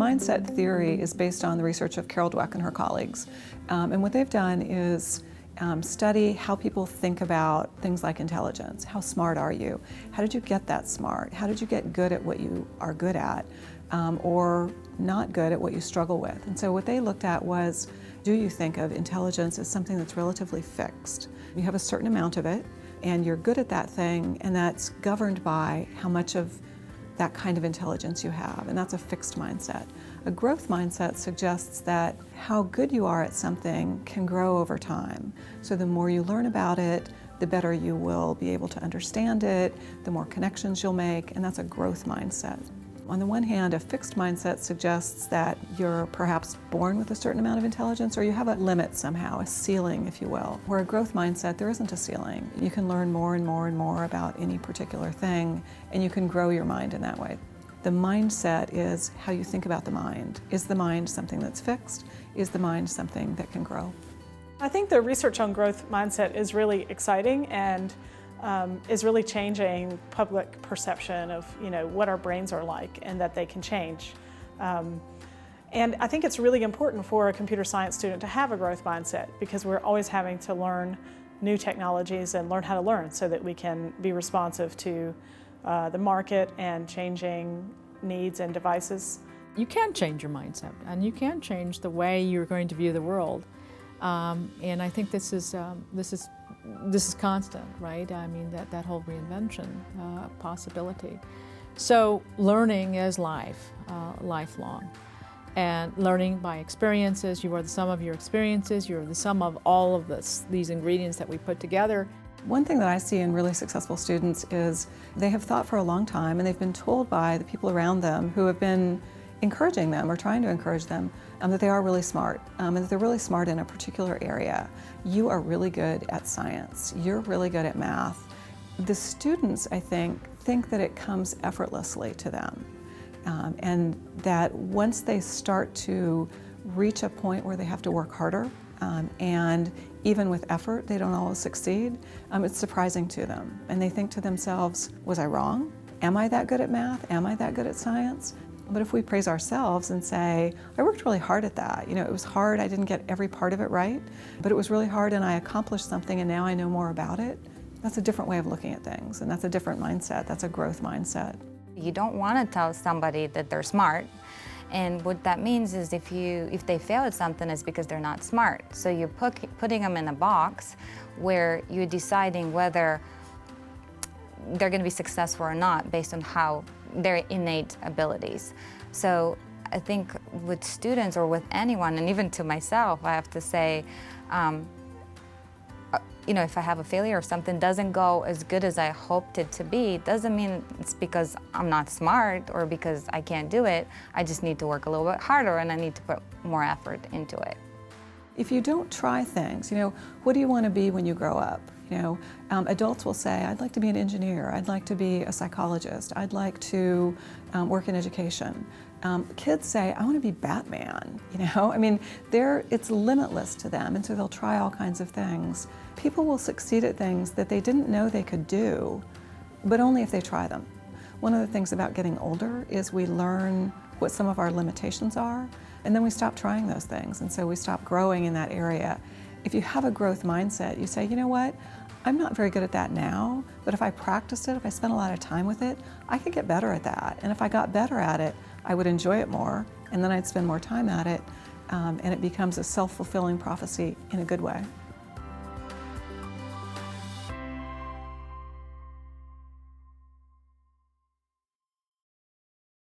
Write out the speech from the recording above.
Mindset theory is based on the research of Carol Dweck and her colleagues. And what they've done is study how people think about things like intelligence. How smart are you? How did you get that smart? How did you get good at what you are good at, or not good at what you struggle with? And so what they looked at was, do you think of intelligence as something that's relatively fixed? You have a certain amount of it, and you're good at that thing, and that's governed by how much of that kind of intelligence you have, and that's a fixed mindset. A growth mindset suggests that how good you are at something can grow over time. So the more you learn about it, the better you will be able to understand it, the more connections you'll make, and that's a growth mindset. On the one hand, a fixed mindset suggests that you're perhaps born with a certain amount of intelligence, or you have a limit somehow, a ceiling, if you will. Where a growth mindset, there isn't a ceiling. You can learn more and more and more about any particular thing, and you can grow your mind in that way. The mindset is how you think about the mind. Is the mind something that's fixed? Is the mind something that can grow? I think the research on growth mindset is really exciting and is really changing public perception of what our brains are like and that they can change. And I think it's really important for a computer science student to have a growth mindset, because we're always having to learn new technologies and learn how to learn so that we can be responsive to the market and changing needs and devices. You can change your mindset, and you can change the way you're going to view the world. And I think this is constant, right? I mean, that whole reinvention possibility. So learning is lifelong. And learning by experiences. You are the sum of your experiences. You're the sum of all of these ingredients that we put together. One thing that I see in really successful students is they have thought for a long time, and they've been told by the people around them who have been encouraging them or trying to encourage them that they are really smart, and that they're really smart in a particular area. You are really good at science. You're really good at math. The students, I think that it comes effortlessly to them, and that once they start to reach a point where they have to work harder, and even with effort, they don't always succeed, it's surprising to them. And they think to themselves, was I wrong? Am I that good at math? Am I that good at science? But if we praise ourselves and say, I worked really hard at that. It was hard, I didn't get every part of it right, but it was really hard and I accomplished something and now I know more about it. That's a different way of looking at things, and that's a different mindset. That's a growth mindset. You don't want to tell somebody that they're smart. And what that means is if they fail at something, it's because they're not smart. So you're putting them in a box where you're deciding whether they're going to be successful or not based on how their innate abilities. So I think with students or with anyone, and even to myself, I have to say, if I have a failure or something doesn't go as good as I hoped it to be, it doesn't mean it's because I'm not smart or because I can't do it. I just need to work a little bit harder and I need to put more effort into it. If you don't try things, what do you want to be when you grow up? Adults will say, I'd like to be an engineer, I'd like to be a psychologist, I'd like to work in education. Kids say, I want to be Batman, it's limitless to them, and so they'll try all kinds of things. People will succeed at things that they didn't know they could do, but only if they try them. One of the things about getting older is we learn what some of our limitations are, and then we stop trying those things, and so we stop growing in that area. If you have a growth mindset, you say, you know what, I'm not very good at that now, but if I practiced it, if I spent a lot of time with it, I could get better at that. And if I got better at it, I would enjoy it more, and then I'd spend more time at it, and it becomes a self-fulfilling prophecy in a good way.